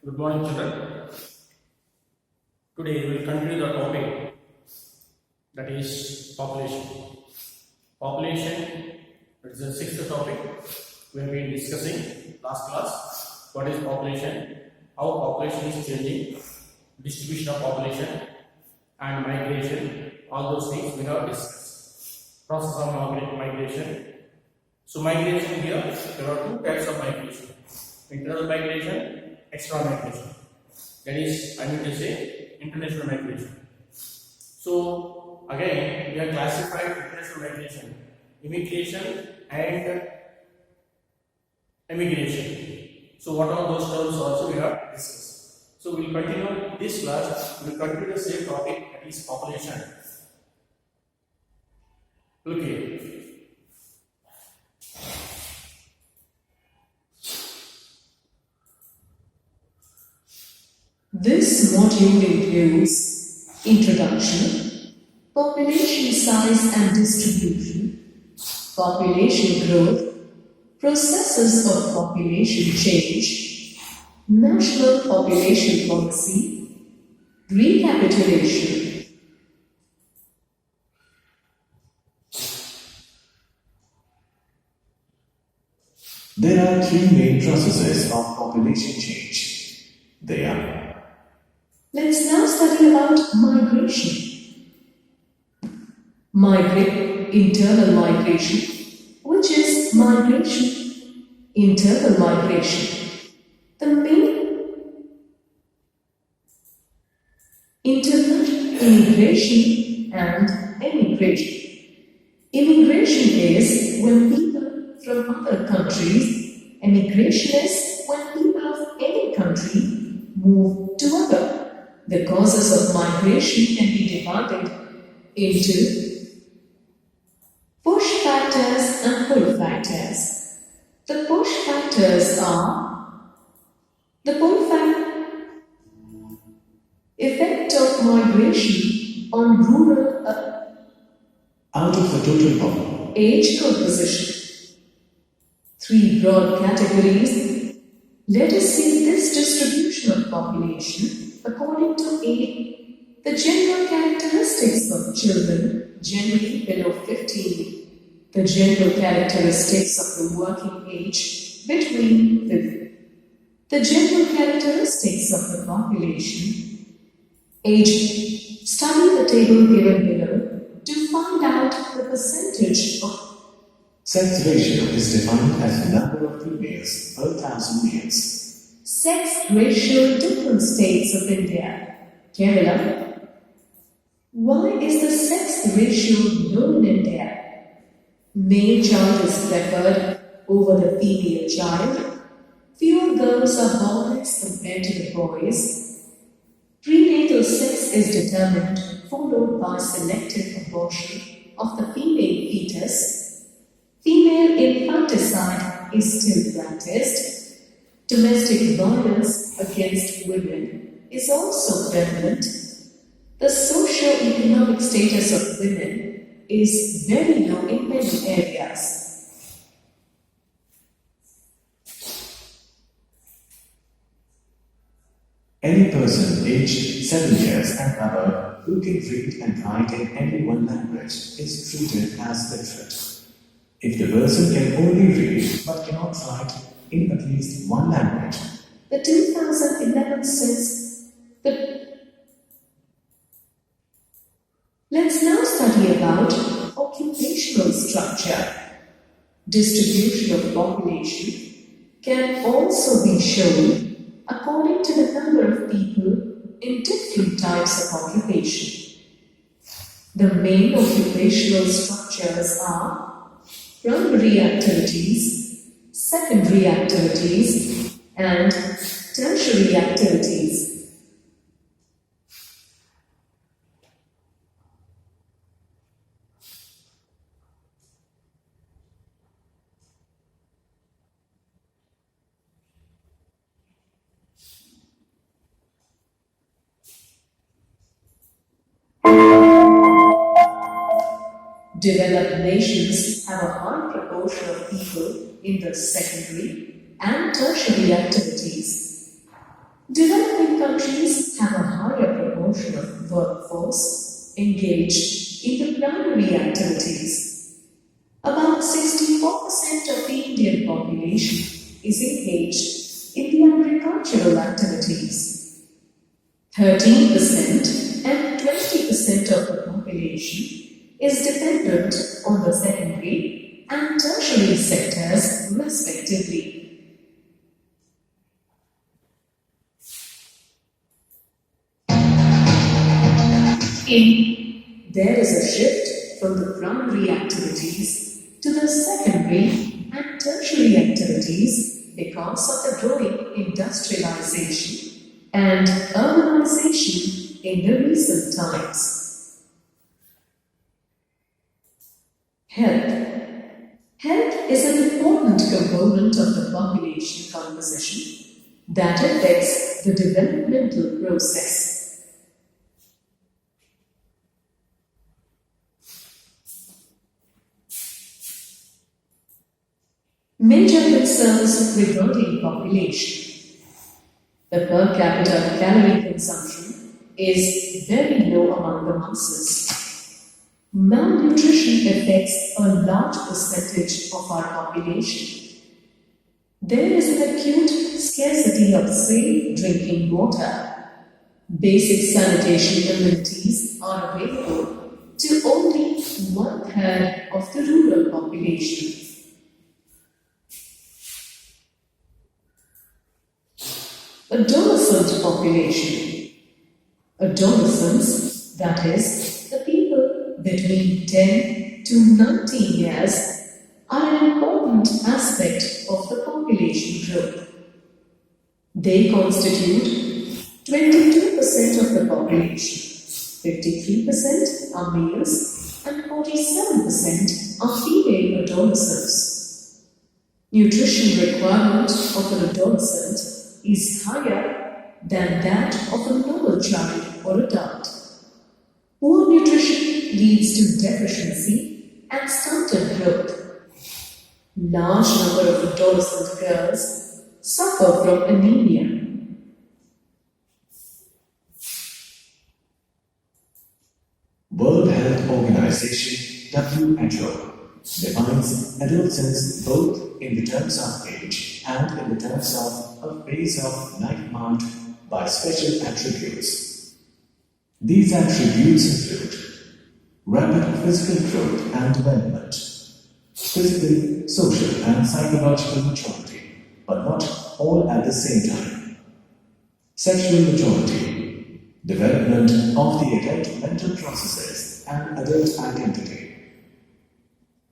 Good morning, children. Today we will continue the topic, that is population. Population, it is the sixth topic. We have been discussing last class what is population, how population is changing, distribution of population and migration. All those things we have discussed. Process of migration. So migration here, there are two types of migration: internal migration, external migration. That is, I mean to say, international migration. So again, we have classified international migration, immigration and emigration. So what are those terms also we have discussed. So we will continue this class. We will continue the same topic, that is population. Look here. This module includes introduction, population size and distribution, population growth, processes of population change, national population policy, recapitulation. There are three main processes of population change. They are: Let's now study about migration. Internal migration, which is migration, internal migration. The main internal immigration and emigration. Immigration is when people from other countries. Emigration is when people of any country move to other. The causes of migration can be divided into push factors and pull factors. The push factors are the pull factor effect of migration on rural out of the total population. Age composition. Three broad categories. Let us see this distribution of population according to age. The general characteristics of children generally below 15. The general characteristics of the working age between 50. The general characteristics of the population. Age. Study the table given below to find out the percentage of Sex ratio is defined as the number of females per 1,000 males. Sex ratio in different states of India. Kerala. Why is the sex ratio low in India? Male child is preferred over the female child. Fewer girls are born compared to the boys. Prenatal sex is determined, followed by selective abortion of the female fetus. Female infanticide is still practiced. Domestic violence against women is also prevalent. The socio-economic status of women is very low in many areas. Any person aged 7 years and above who can read and write in any one language is treated as literate. If the person can only read but cannot write in at least one language. The 2011 census. Let's now study about occupational structure. Distribution of population can also be shown according to the number of people in different types of occupation. The main occupational structures are primary activities, secondary activities, and tertiary activities. Developed nations have a high proportion of people in the secondary and tertiary activities. Developing countries have a higher proportion of workforce engaged in the primary activities. About 64% of the Indian population is engaged in the agricultural activities. 13% and 20% of the population is dependent on the secondary and tertiary sectors respectively. There is a shift from the primary activities to the secondary and tertiary activities because of the growing industrialization and urbanization in the recent times. Health. Health is an important component of the population composition that affects the developmental process. Major concerns regarding population. The per capita calorie consumption is very low among the masses. Malnutrition affects a large percentage of our population. There is an acute scarcity of safe drinking water. Basic sanitation amenities are available to only 1/3 of the rural population. Adolescent population. Adolescents, that is, the people between 10 to 19 years, are an important aspect of the population growth. They constitute 22% of the population, 53% are males, and 47% are female adolescents. Nutrition requirement of an adolescent is higher than that of a normal child or adult. Poor nutrition leads to deficiency and stunted growth. Large number of adolescent girls suffer from anemia. World Health Organization (WHO) defines adolescence both in the terms of age and in the terms of a phase of life marked by special attributes. These attributes include rapid physical growth and development, physical, social, and psychological maturity, but not all at the same time, sexual maturity, development of the adult mental processes and adult identity,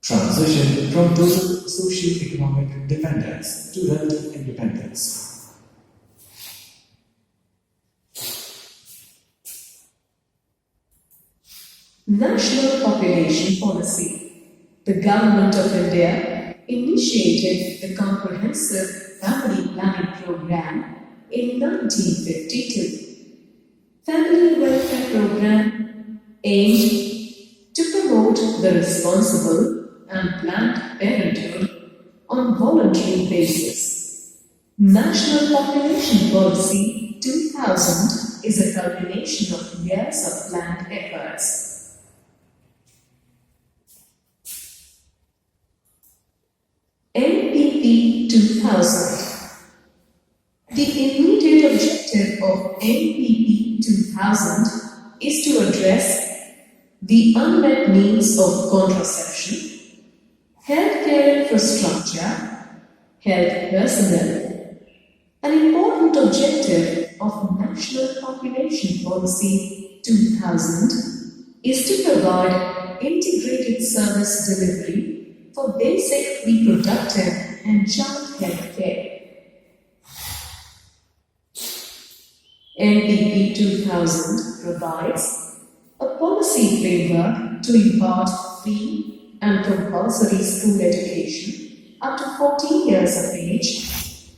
transition from total socio-economic dependence to relative independence. National Population Policy. The Government of India initiated the Comprehensive Family Planning Program in 1952. Family Welfare Program aimed to promote the responsible and planned parenthood on voluntary basis. National Population Policy 2000 is a culmination of years of planned efforts. NPP 2000. The immediate objective of NPP 2000 is to address the unmet needs of contraception, healthcare infrastructure, health personnel. An important objective of National Population Policy 2000 is to provide integrated service delivery for basic reproductive and child health care. NPP 2000 provides a policy framework to impart free and compulsory school education up to 14 years of age,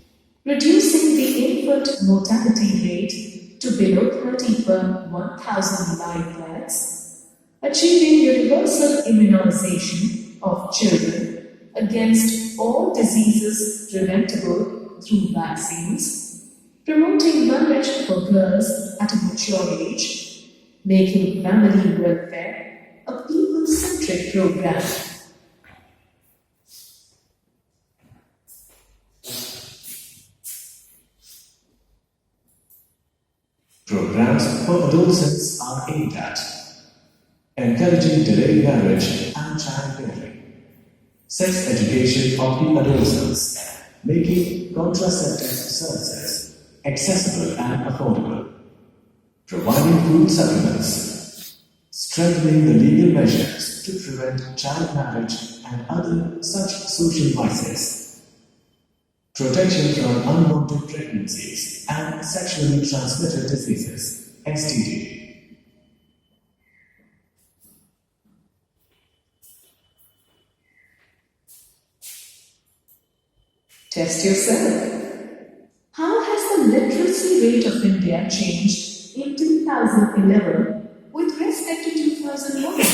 reducing the infant mortality rate to below 30 per 1,000 live births, achieving universal immunization of children against all diseases preventable through vaccines, promoting marriage for girls at a mature age, making family welfare a people-centric program. Programs for adolescents are aimed at encouraging delayed marriage and childbearing, sex education of the adolescents, making contraceptive services accessible and affordable, providing food supplements, strengthening the legal measures to prevent child marriage and other such social vices, protection from unwanted pregnancies and sexually transmitted diseases, STD. Test yourself. How has the literacy rate of India changed in 2011 with respect to 2001?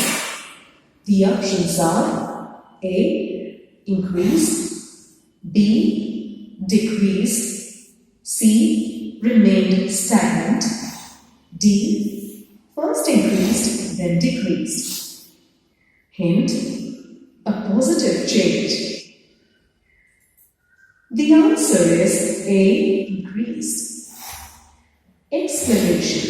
The options are A. Increased, B. Decreased, C. Remained stagnant, D. First increased, then decreased. Hint: a positive change. The answer is A. Increased. Explanation.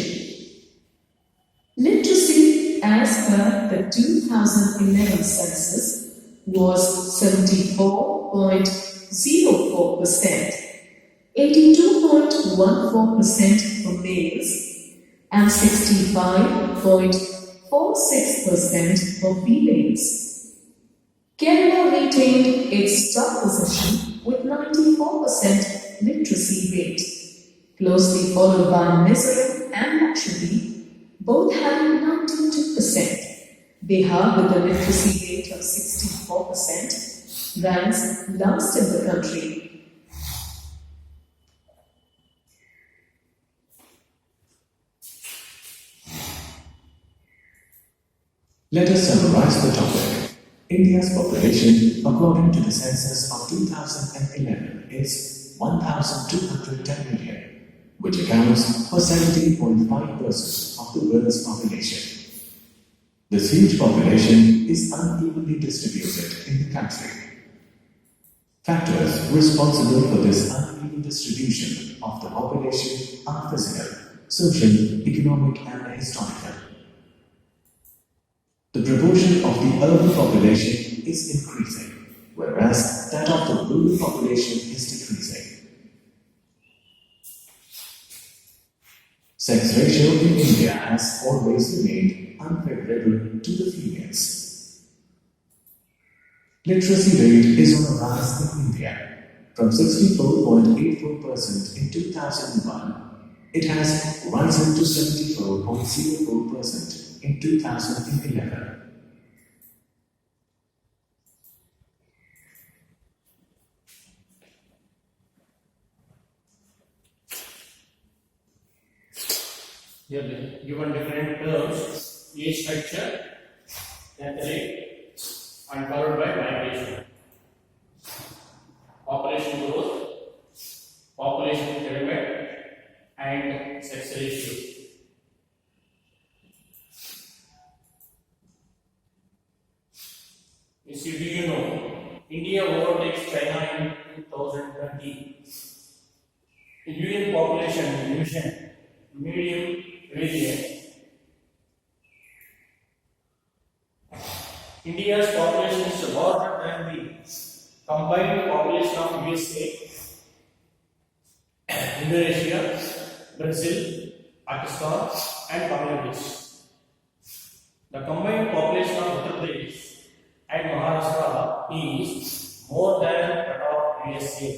Literacy as per the 2011 census was 74.04%, 82.14% for males, and 65.46% for females. Kerala retained its top position with 94% literacy rate, closely followed by Mizoram and Lakshadweep, both having 92%. Bihar, with a literacy rate of 64%, ranks last in the country. Let us summarize the topic. India's population, according to the census of 2011, is 1,210 million, which accounts for 17.5% of the world's population. This huge population is unevenly distributed in the country. Factors responsible for this uneven distribution of the population are physical, social, economic, and historical. The proportion of the urban population is increasing, whereas that of the rural population is decreasing. Sex ratio in India has always remained unfavorable to the females. Literacy rate is on a rise in India. From 64.84% in 2001, it has risen to 74.04% in 2011. Here given different terms: age structure, death rate, and followed by migration. Population growth, population pyramid, and sex ratio. You see, do you know India overtakes China in 2020? Indian population division, medium region. India's population is larger than the combined population of USA, Indonesia, Brazil, Pakistan, and Bangladesh. The combined population of Uttar Pradesh and Maharashtra is more than that of USA.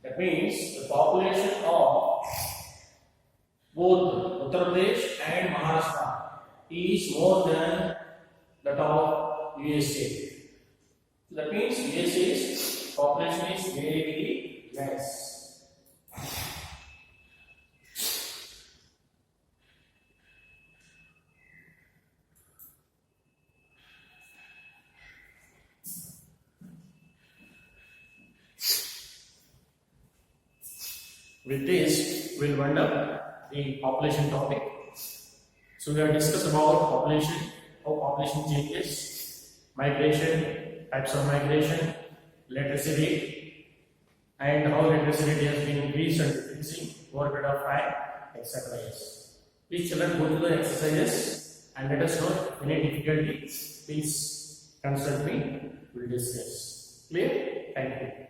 That means the population of both Uttar Pradesh and Maharashtra is more than that of USA. That means USA's population is very, very less. With this, we'll wind up the population topic. So we have discussed about population, how population changes, migration, types of migration, literacy rate, and how literacy rate has been increased and decreasing over a period of time, etc. Please children go through the exercises and let us know if any difficulties. Please consult me. We'll discuss. Clear? Thank you.